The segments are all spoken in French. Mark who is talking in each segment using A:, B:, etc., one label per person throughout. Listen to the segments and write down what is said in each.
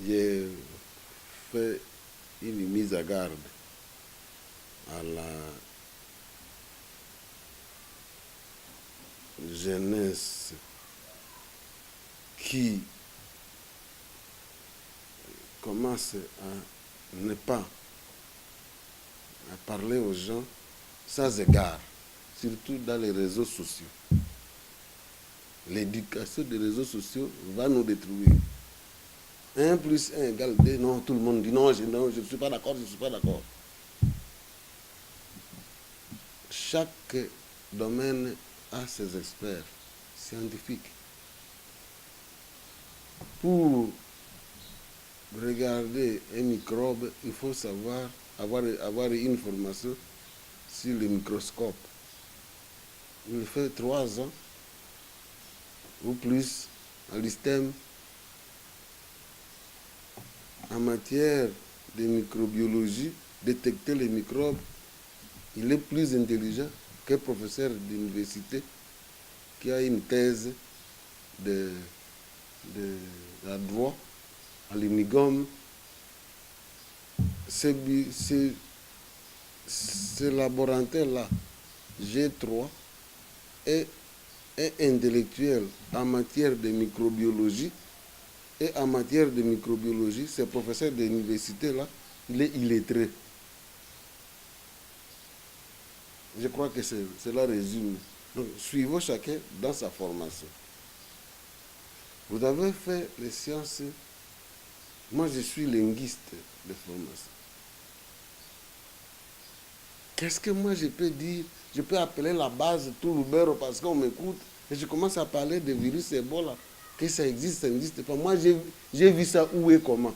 A: j'ai fait une mise à garde à la jeunesse qui commence à ne pas à parler aux gens sans égard, surtout dans les réseaux sociaux. L'éducation des réseaux sociaux va nous détruire. 1 plus 1 égale 2, non, tout le monde dit non, je ne suis pas d'accord, je ne suis pas d'accord. Chaque domaine a ses experts scientifiques. Pour regarder un microbe, il faut savoir avoir une formation sur le microscope. Il fait 3 ans ou plus à l'ISTEM en matière de microbiologie, détecter les microbes. Il est plus intelligent qu'un professeur d'université qui a une thèse de droit à l'UNIGOM. Ce laboratoire-là, G3, est intellectuel en matière de microbiologie. Et en matière de microbiologie, ce professeur d'université-là, il est illettré. Je crois que cela résume. Donc, suivons chacun dans sa formation. Vous avez fait les sciences. Moi, je suis linguiste de formation. Qu'est-ce que moi je peux dire? Je peux appeler la base tout l'Oubero parce qu'on m'écoute et je commence à parler de virus Ebola. Que ça existe, ça n'existe pas. Moi, j'ai vu ça où et comment.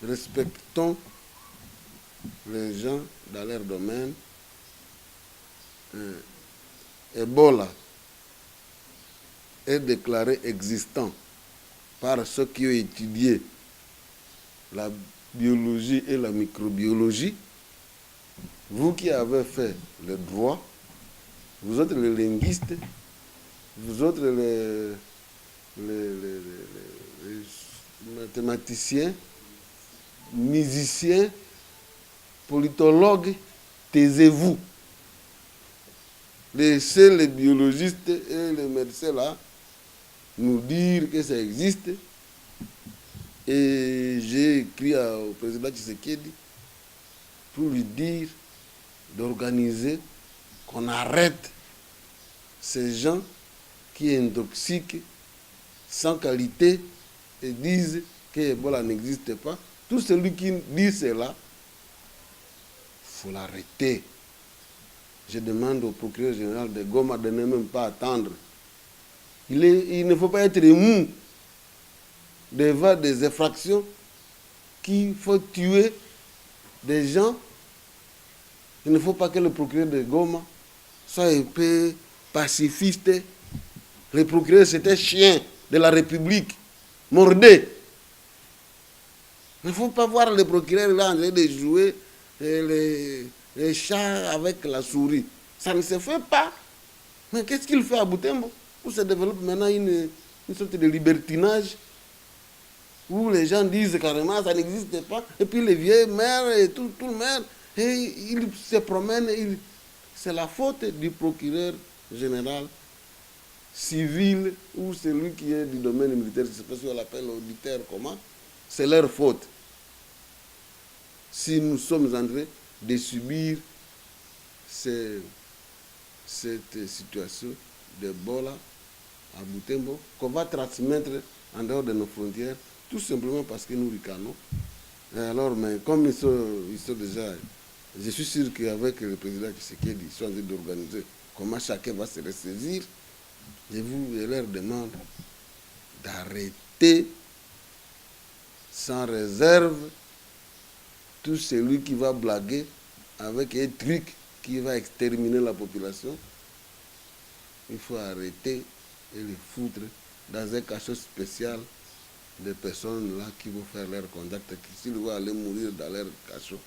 A: Respectons les gens dans leur domaine. Ebola est déclaré existant par ceux qui ont étudié la biologie et la microbiologie. Vous qui avez fait le droit, vous autres les linguistes, vous autres les mathématiciens, musiciens, politologues, taisez-vous. Laissez les biologistes et les médecins là nous dire que ça existe. Et j'ai écrit au président Tshisekedi pour lui dire d'organiser qu'on arrête ces gens qui intoxiquent sans qualité et disent que Ebola n'existe pas. Tout celui qui dit cela, il faut l'arrêter. Je demande au procureur général de Goma de ne même pas attendre. Il ne faut pas être ému devant des infractions qu'il faut tuer des gens. Il ne faut pas que le procureur de Goma soit un peu pacifiste. Le procureur, c'est un chien de la République, mordé. Il ne faut pas voir le procureur là en train de jouer les chats avec la souris. Ça ne se fait pas. Mais qu'est-ce qu'il fait à Butembo? Où se développe maintenant une sorte de libertinage où les gens disent carrément ça n'existe pas. Et puis les vieux maires et tout le maire, et ils se promènent. C'est la faute du procureur général civil ou celui qui est du domaine militaire, je ne sais pas si on l'appelle auditeur, comment. C'est leur faute. Si nous sommes en train de subir cette situation d'Ebola à Butembo, qu'on va transmettre en dehors de nos frontières, tout simplement parce que nous ricanons. Et alors, mais comme ils sont déjà, je suis sûr qu'avec le président Tshisekedi, ils sont en train d'organiser comment chacun va se ressaisir. Je leur demande d'arrêter sans réserve tout celui qui va blaguer avec un truc qui va exterminer la population. Il faut arrêter et les foutre dans un cachot spécial des personnes là qui vont faire leur contact. S'ils vont aller mourir dans leur cachot,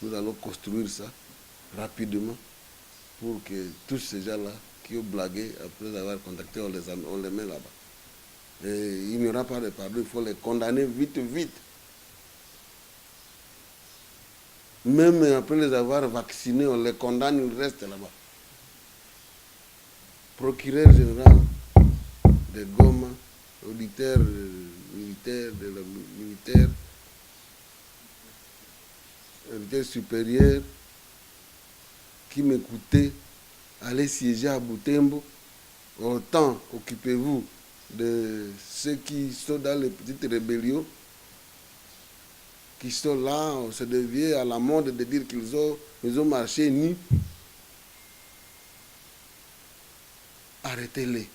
A: nous allons construire ça rapidement pour que tous ces gens-là qui ont blagué après avoir contacté, on les met là-bas. Et il n'y aura pas de pardon, il faut les condamner vite, vite. Même après les avoir vaccinés, on les condamne, ils restent là-bas. Procureur général de Goma, auditeur militaire, auditeur supérieur, qui m'écoutait, allez siéger à Butembo. Autant occupez-vous de ceux qui sont dans les petites rébellions, qui sont là, on se devient à la mode de dire qu'ils ont marché nus. Arrêtez-les.